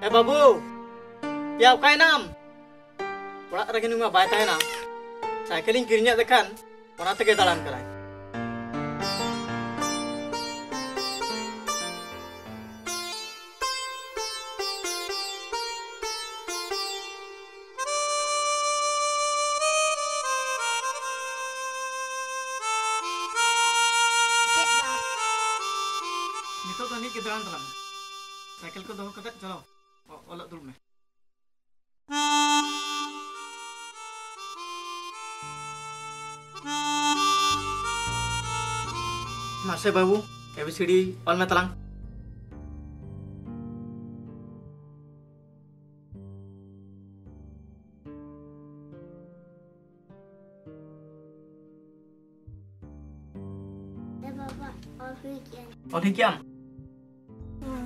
Eh babu, ya kau nam? Orang lagi nunggu bayi tanya na. Saya keling kirinya tekan, orang tege dalam kerai. Nito tadi kita dalam dalam. Cycle ko doh kata chalo. Olak dulu me. Masih babu, ABCD all में तलांग. बाबा और फिर क्या और ठीक क्या?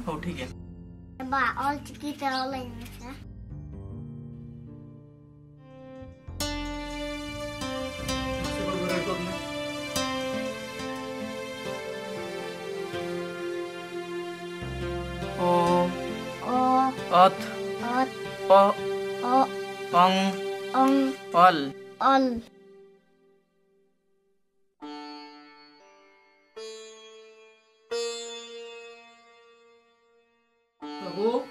हो ठीक है. बाबा और चिकी तरह लेंगे क्या masih babu rekod में. O ओ Ot और O ओ Ong ओं Ol. All Babu,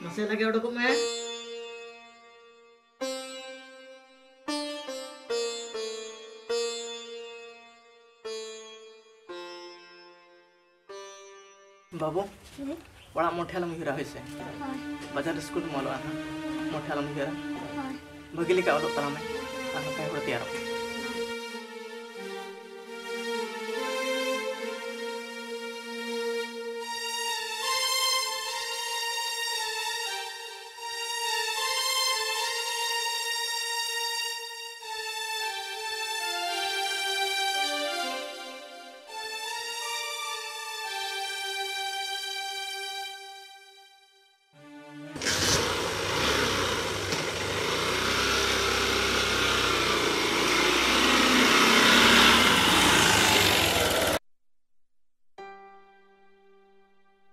masih lagi ada kok me? बाबू बड़ा मोठे आलम हिरा होइसे बाजार स्कूल मलो आना मोठे आलम हिरा भगिली का ओदक तला में आना काय होड़ तैयार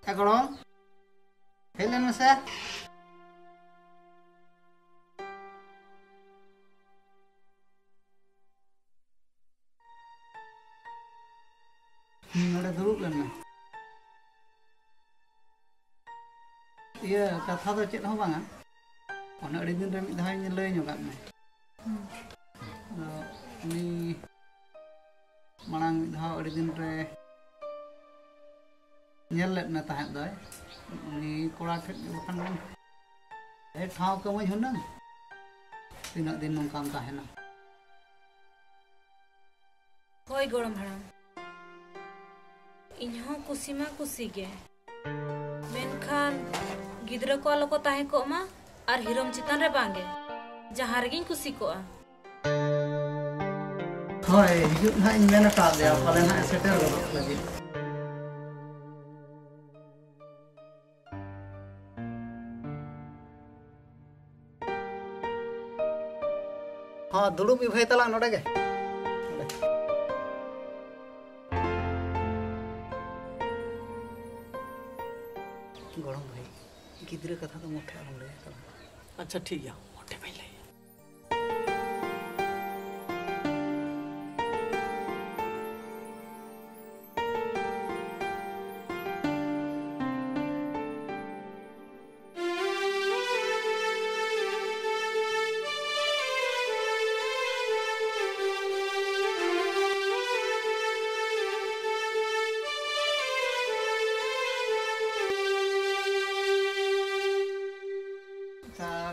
Agorong, Helen masa? Ada dulu kan? Iya, kata tu cik tahu bang? Orang ada din remit dah yang lain juga ni. Ni marang dah ada din re. Nyel lek na tahan dah. Ni korak ket bukan kan? Thao kau mai hunang. Tinak din nongkam tahan. Hoi gorom haram. Inho kusi ma kusi ge. Menkan gidra ko alo ko tahe ko ma ar hirom chitan re bange. Jahar gin kusi ko a. Hoi, hidup nak ini mana tak dia? Kalau nak settle lagi. हाँ दुलू भी भाई तला नोड़े के गरम भाई गिद्रे कथा तो मोटे आलम ले तला अच्छा ठीक है मोटे पहले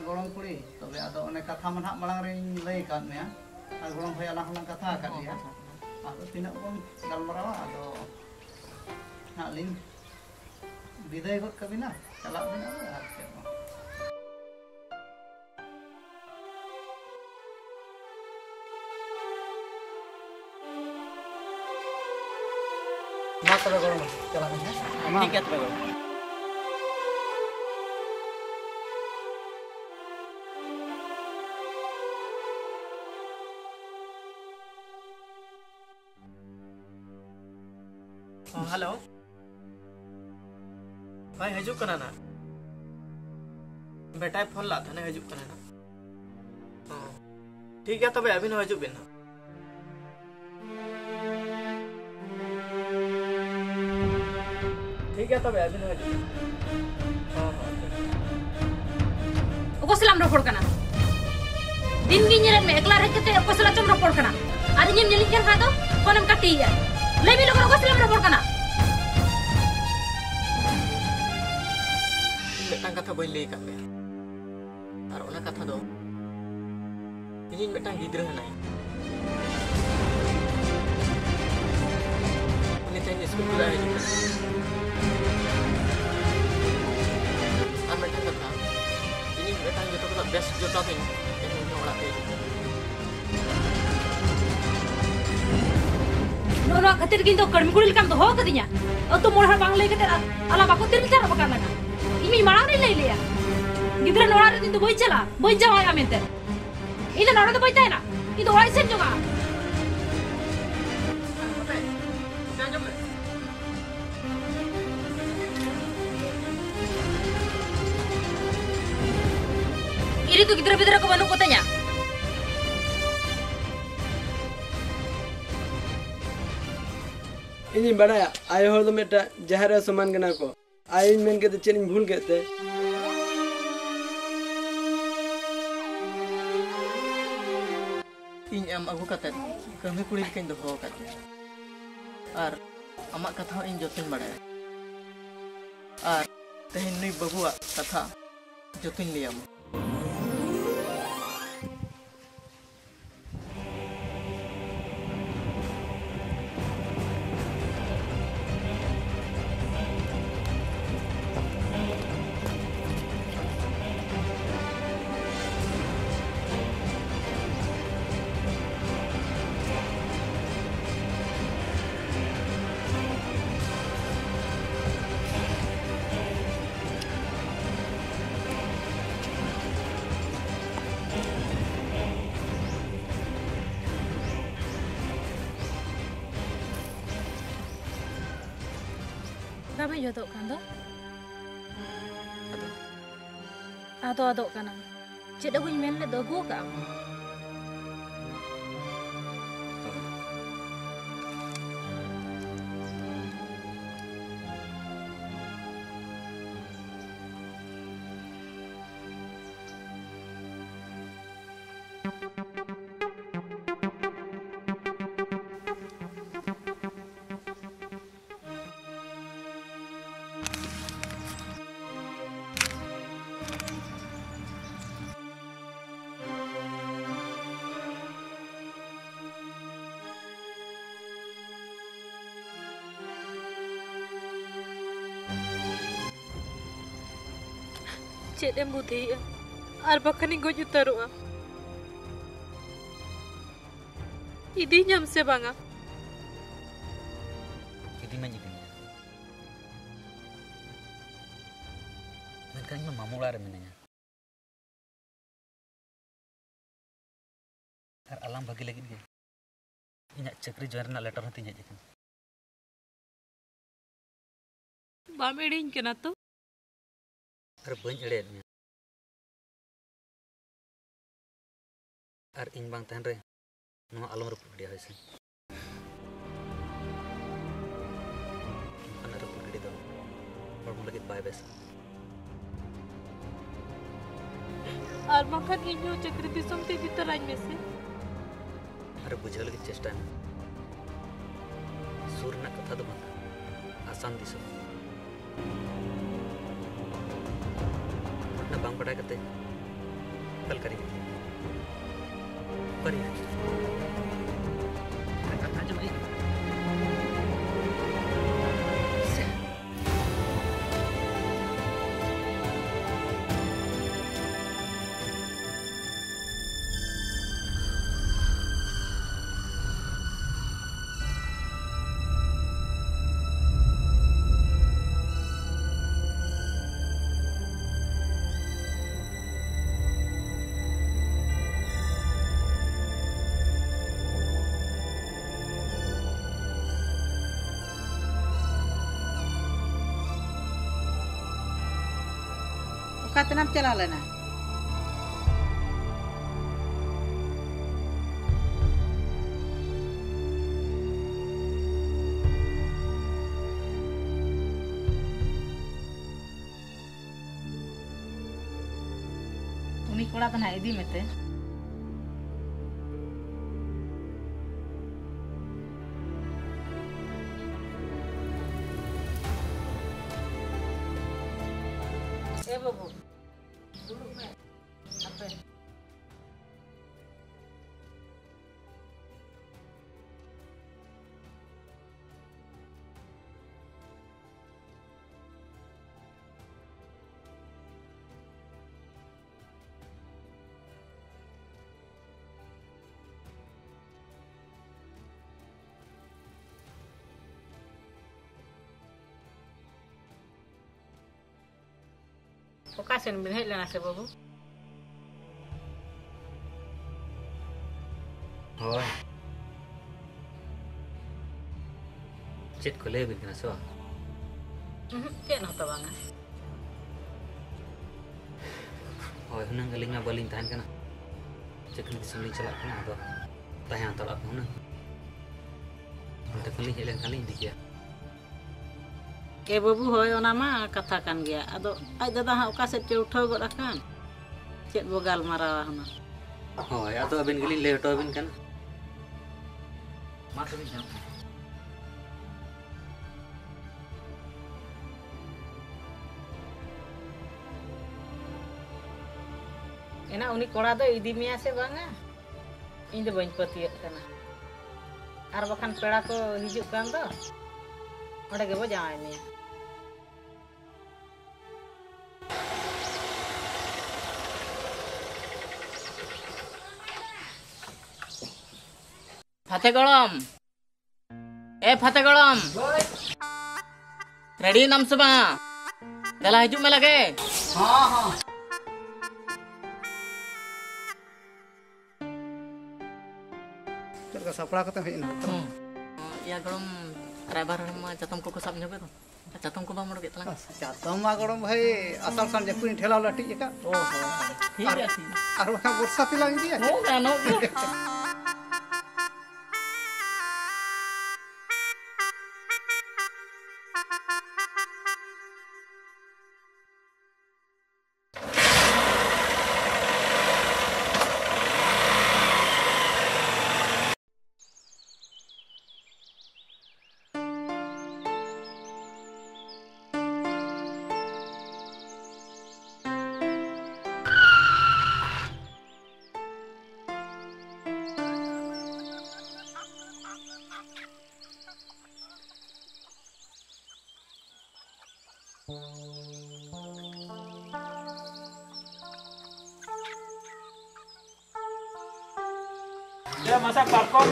गरम कुड़ी तबे आदो अने कथा मन हाक मांग रे लई काद मेया आ गरम भाई आला हना कथा काद दिया आदो तिनाक बन गलमरावा आदो हाक लिन विदाय गद कबिना चला बिना आर चेक मा तबे गरम चला बिना ठीक है तबे गरम हेलो भाई हजू करना ना बेटाय फोन ला थाने हजू कना ना ठीक है तबे अभी हजू बिन ठीक है तबे अभी हजू ᱚᱠᱚᱭ ᱥᱟᱞᱟᱜ ᱨᱚᱯᱚᱲ ᱠᱟᱱᱟ ᱫᱤᱱ ᱜᱤᱧ ᱧᱮᱞᱮᱫ ᱢᱮ ᱮᱠᱞᱟ ᱨᱮ ᱠᱟᱛᱮ ᱚᱠᱚᱭ ᱥᱟᱞᱟᱜ ᱪᱚᱢ ᱨᱚᱯᱚᱲ ᱠᱟᱱᱟ ᱟᱨ ᱤᱧᱮᱢ ᱧᱮᱞᱤᱧ ᱠᱟᱱ ᱠᱷᱟᱱ ᱫᱚ ᱯᱷᱳᱱᱮᱢ ᱠᱟᱹᱴᱤᱭᱟ ᱞᱟᱹᱭ ᱢᱮ ᱞᱚᱜᱚᱱ ᱚᱠᱚᱭ ᱥᱟᱞᱟᱜ ᱨᱚᱯᱚᱲ ᱠᱟᱱᱟ मिटांग कथा बई लई कापे और ओना कथा दो इᱧ मिटांग गिद्रा हनाय उनी तेन स्कूल ला है और मिटांग कथा इᱧ मिटांग जतो कथा बेस्ट जोटा दिन इन ओड़ा पे ᱱᱚᱣᱟ ᱠᱷᱟᱹᱛᱤᱨ ᱜᱤᱧ ᱫᱚ ᱠᱟᱹᱲᱢᱤ ᱠᱩᱲᱤ ᱞᱮᱠᱟᱢ ᱫᱚᱦᱚ ᱠᱟᱫᱤᱧᱟ ᱟᱛᱚ ᱢᱚᱬ ᱦᱚᱲ ᱵᱟᱝ ᱞᱟᱹᱭ ᱠᱟᱛᱮ ᱟᱞᱟ ᱵᱟᱠᱚ ᱛᱤᱨ ᱪᱟᱨᱟ ᱵᱟᱠᱟ ᱞᱟᱜᱟ ᱤᱧ ᱢᱟᱲᱟᱝ ᱨᱮ ᱞᱟᱹᱭ ᱞᱮᱭᱟ गिद्रा नोड़ा रे दिन तो बई चला बई जावाया मेंते इधर नोड़ा तो बई तायना इ तो ओई सेन जोगा इरी तो गिद्रा बिद्रा को बनु कोतanya इनी बड़ाया आय होर दो मेटा जहरा समान गना को आय मेन के चेन भूल गेते ᱤᱧ ᱟᱢ ᱟᱹᱜᱩ ᱠᱟᱛᱮ ᱠᱟᱹᱢᱤ ᱠᱩᱲᱤ ᱞᱮᱠᱟᱧ ᱫᱚᱦᱚ ᱟᱠᱟᱫ ᱟᱨ ᱟᱢᱟᱜ ᱠᱟᱛᱷᱟ ᱤᱧ ᱡᱚᱛᱚᱧ ᱵᱟᱲᱟᱭᱟ ᱟᱨ ᱛᱮᱦᱮᱧ ᱱᱩᱭ ᱵᱟᱹᱵᱩᱣᱟᱜ ᱠᱟᱛᱷᱟ ᱡᱚᱛᱚᱧ ᱞᱟᱹᱭ ᱟᱢᱟ Kamu jodoh kan do? Ado ado kana. Cik aku men le dogo ka. Cik dem budi ya. Ar bakani goj utaroa. Idi nyam se banga. Idi man idi. Menkan ma mamu lar menanya. Ar alam bagi lagi ge. Inya chakri join na letter hati nya jekan. Bam edin kena to. Ar bañ edet nya. Ar ᱤᱧ ᱵᱟᱝ ᱛᱟᱦᱮᱱ ᱨᱮ ᱱᱚᱣᱟ ᱟᱞᱚᱢ ᱨᱟᱹᱯᱩᱫ ᱜᱤᱰᱤᱭᱟ ᱦᱳᱭ ᱥᱮ ᱚᱱᱟ ᱨᱟᱹᱯᱩᱫ ᱜᱤᱰᱤ ᱫᱚ ᱦᱚᱲᱢᱚ ᱞᱟᱹᱜᱤᱫ ᱵᱟᱭ ᱵᱮᱥᱟ Ar makan inyo chakri disam te ditarañ mese. Ar बुझाव लगी चेष्टा में सुर ना कथा दो बंदा आसान दिसो ना बांग पढ़ाई करते कल करेंगे करिए कथा जो भाई ओका तनाम चला लेना उनी कोड़ा तना इदी में ते ए बाबू दुलू में अपे ओका सेन में हेज लेना से बाबू होय चेत को ले बिकना सो चेन होता बांगा होय हुनंग अलिंग में बलिंग तहन कना चकन की सुनली चला कना दो तहां तला हुनंग उनते कली हेलेन खाली दिकिया के बाबू होय ओना मा कथा कान गया अदो आज दादा हा ओका से चे उठाव गड अकान चेत बो गाल मारावा हुना होय आदो अबिन गली ले हटो अबिन कना मा तबिन जाओ एना उनी कोड़ा दो इदी मिया से बांगा इन दो बइन पतियत कना आर बखान पेड़ा को हिजुक कान दो ओडे के बो जाय मिया फतेगड़म ए फतेगड़म रेडी नाम से बा दला हिजुक में लगे हाँ हाँ चल का सपड़ा कते हेना या गड़म ड्राइवर मा चतम को सब ᱧᱚᱜᱮ तो चतम को बा मोड़ के तला चातम मा गड़म भाई असल सन जकुनी ठेला लटी का ओ हो ठीक है ठीक और वहां वर्षा पिलांग दिया हो गानो Dia masak parkom.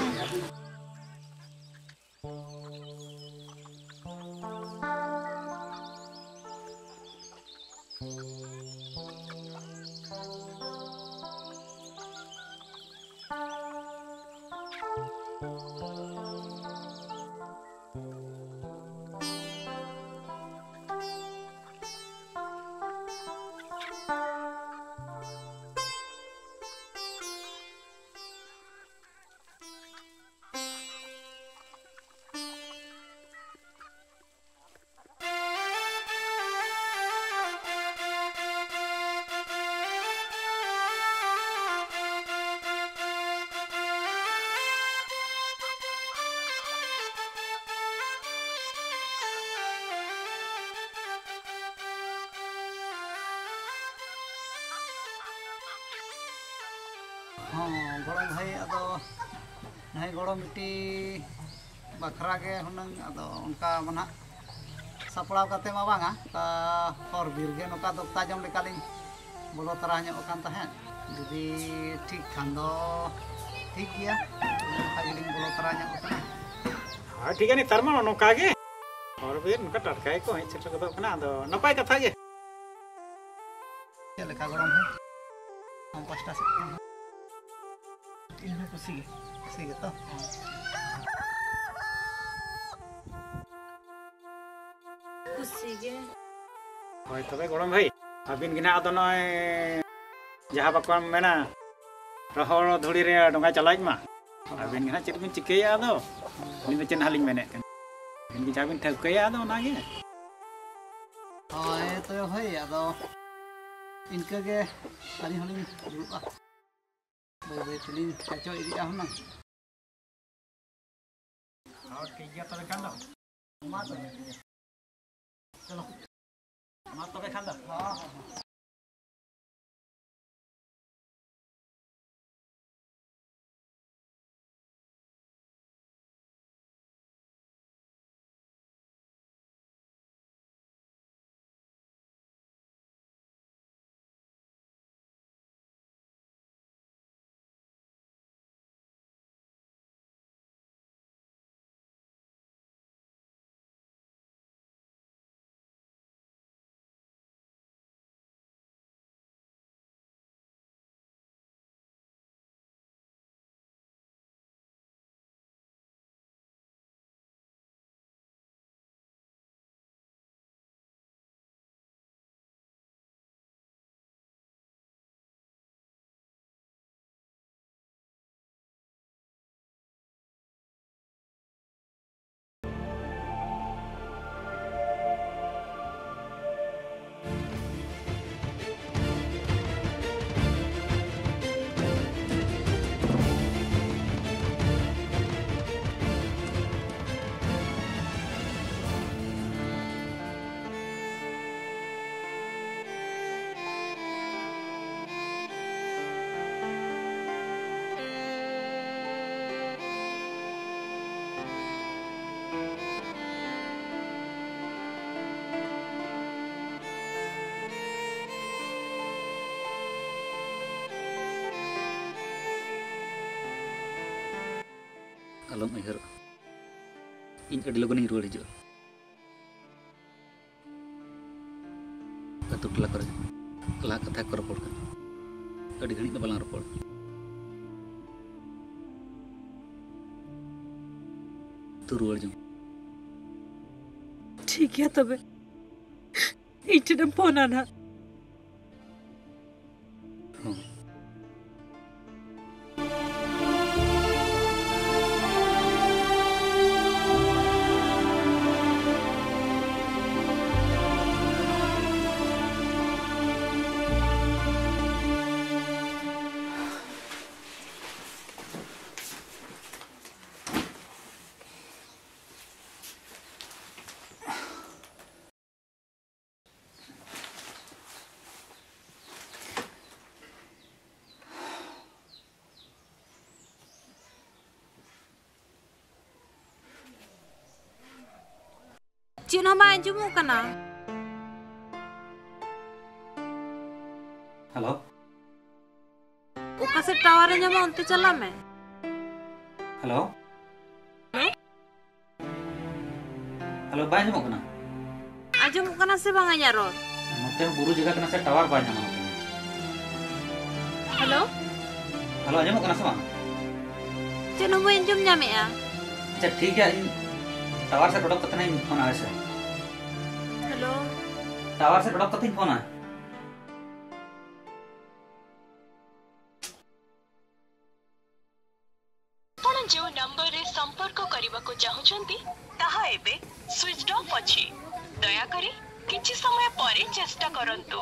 हाँ गड़म भाई अदो नहीं गड़म मिट्टी बखरा के हुनंग अदो उनका मना सपड़ाव काते मा बांगा ता हर बीर गे नोका दोक्ता जम लेकालिंग बोलो तरा ᱧᱚᱜ ᱠᱟᱱ ᱛᱟᱦᱮᱸᱫ ᱡᱩᱫᱤ ᱴᱷᱤᱠ ᱠᱷᱟᱱ ᱫᱚ ᱴᱷᱤक ᱜᱮᱭᱟ ᱚᱱᱠᱟ ᱜᱮᱞᱤᱧ ᱵᱚᱞᱚ ᱛᱟᱨᱟ ᱧᱚᱜ ᱠᱟᱱᱟ हाँ ठीक है नी तरमा नोका गे और भी नोका टटकाय को हेच सेटर गदो कना आदो नपाय कथा गे चल लेका गड़म है हम पास्ता से इन खुशी सी तो खुशी गे होय तबे गड़म भाई Abin gina ato noy jaha bakwan mena rohor dhuri re donga chalai ma. Abin gina cit bin cikaya ado. Ini macam haling menek kan. Ini jabin thakaya ado nage. Hoi to hoi ado inka ge ani holing dulu ah. Bae tilin kaco idi ah nang. Oke, iya to kan do. Mato. Chalo. Mato ke kan do. Alom akhir. Ini adi logon ruwar hijau. Katu kelakar. Kelak kata korpor kan. Adi gani balang ropor. Tu ruwar jeng. ठीक है तबे इचने phone आना Cina main jemu kana. Halo. Uka se tower nyama unte chala me. Halo. Halo, bay nyamuk kana. Ajum kana se bang anya rod. Note buru jaga kana se tower bay nyamuk. Halo. Halo, nyamuk kana sama. Cina main jum nyame ya. अच्छा ठीक है tower से product कितना ही phone आया sir hello tower से product कितना ही phone आया ଆପଣ ଯେଉଁ ନମ୍ବରରେ ସମ୍ପର୍କ କରିବାକୁ ଚାହୁଁଛନ୍ତି ତାହା ଏବେ ସୁଇଚ୍ ଅଫ୍ ଅଛି ଦୟାକରି କିଛି ସମୟ ପରେ ଚେଷ୍ଟା କରନ୍ତୁ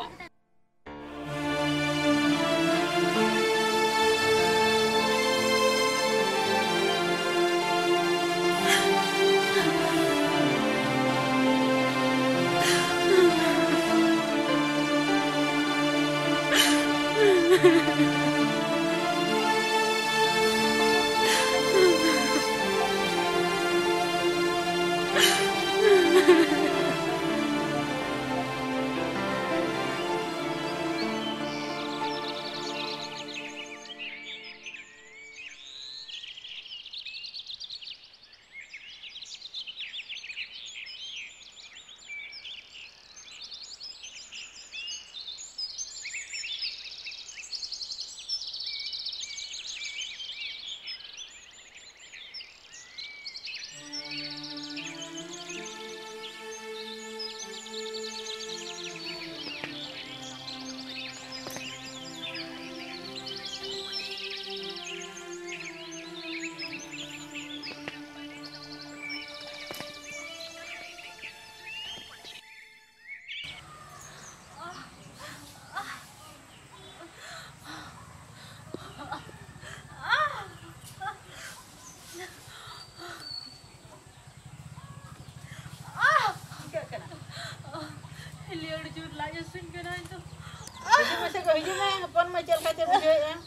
से को हिजु में अपन में चल खाते बुझे M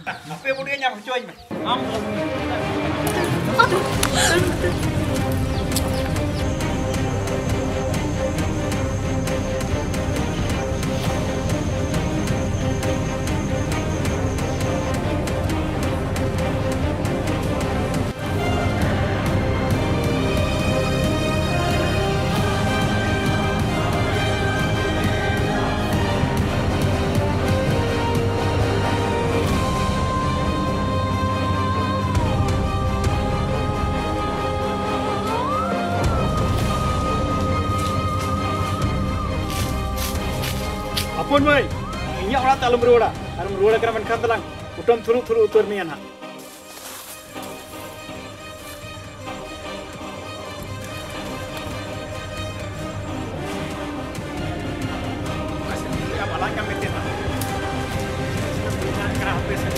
Apa yang dia nyam cuy? Am. Apun mai, inyak orang tak lembur orang, orang berulah kerana menkan telang, utam thuru utur mian ha. Masih apa lagi kami tidak? Kerana apa sih?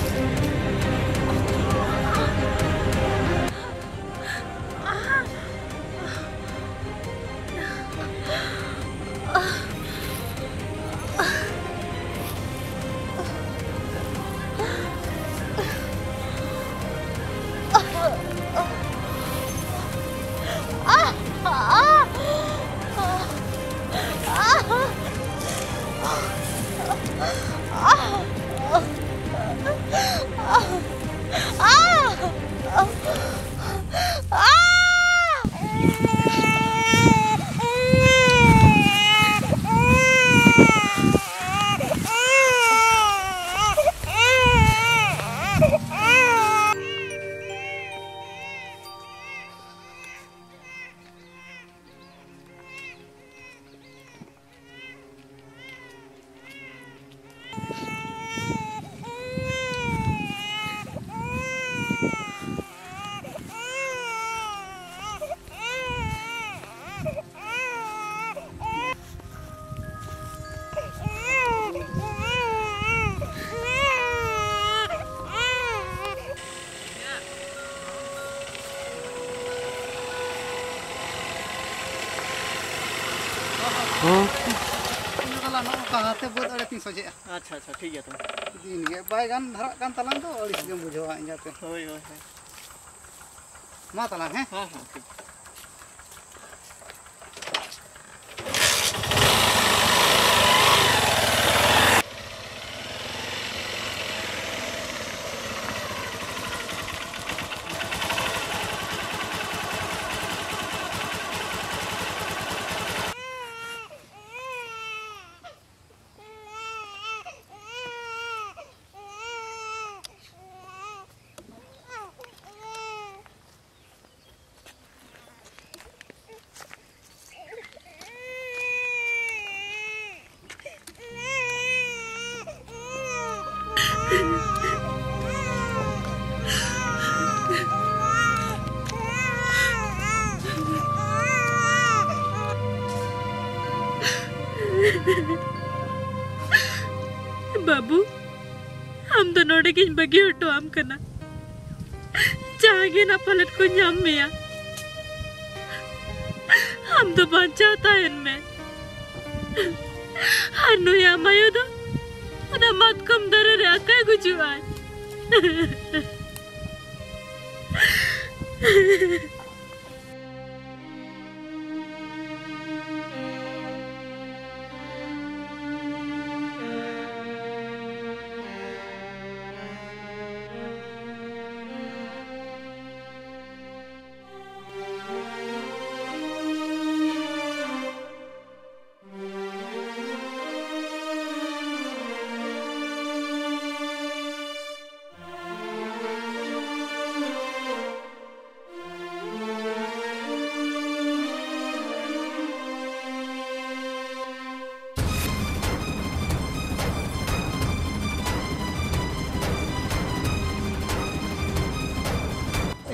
अच्छा अच्छा ठीक है तो दिन के बायगान धरा कान तलांग तो Ellyse गम बुझवा इंजा पे होय होय मा तलांग है हां हां ठीक बाबू हम तो नोड़े किन बगी हटो हम करना चाहे ना पलट को नाम में हम तो बचाता है इनमें हनु या मायो तो उन्हें मत कम दरे रे आका कुछ हुआ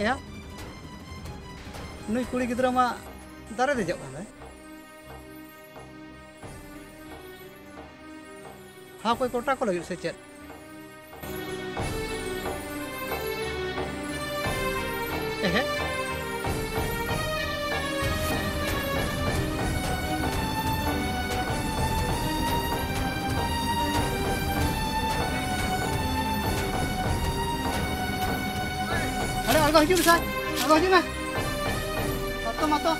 या नुई कुड़ी गिद्रा मा दारे दे जाओ ना हाँ कोई कोटा को लगे से check Agak hijau bisa. Agak hijau mah. Mato.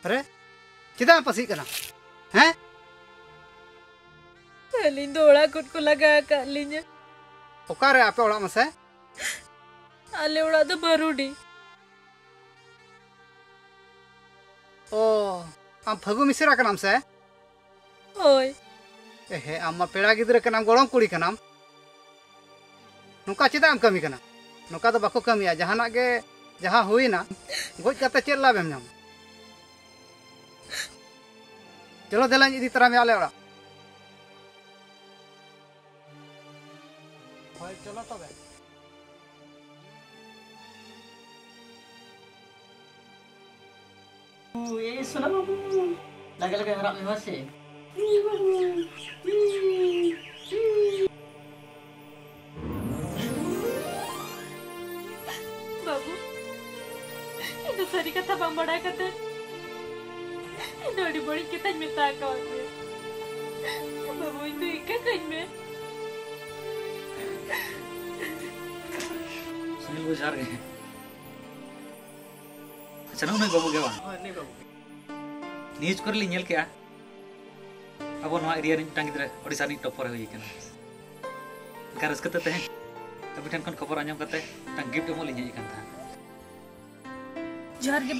Are? Kita apa sih kena? Hah? Alin do oड़ा कुट को लगा का लिnya. Okare apa orang masa? Ale oड़ा do barudi. Oh, am Phagu Misra ka naam sa? Oi. Amma peda gidra ka naam golong kuri ka naam. Nuka chida am kami kana. Nuka do bako kamiya jahanak ge jaha huina goj kate chet la bem nyam. Chalo delan idi tara me ale ora. Hoy chalo tobe. ये सुना बाबू लगे लगे हराम में से बाबू itu sari kata bang bada kata itu body kita minta kau ni babu itu ikat kan me Sunil बुझार गए चलो नहीं बाबू के बा नहीं बाबू न्यूज कर ली नेल के अब नवा एरिया रे मिटन गिदरे ओडिसा नि टॉपर होई कना का रस्कते ते अभी ठन खन खबर आंजम कते ता गिफ्ट एमो लिᱧ हेज कन था जार के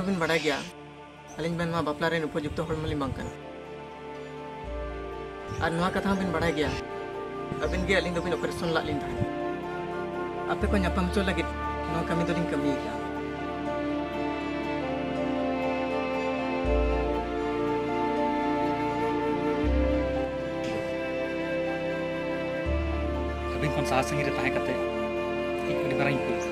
अभिन बड़ा गया अलिंग बेन मा बापला रेन उपयुक्त हर मली मांगकन और नवा कथा बिन बड़ा गया अबिन गे अलिंग बिन ऑपरेशन ला लिन था आपे को न्यापम चो लगे नवा कमी तो लिंग कमी गया अबिन कोन साहस संगी रे ताहे कते एक अडी बाराई को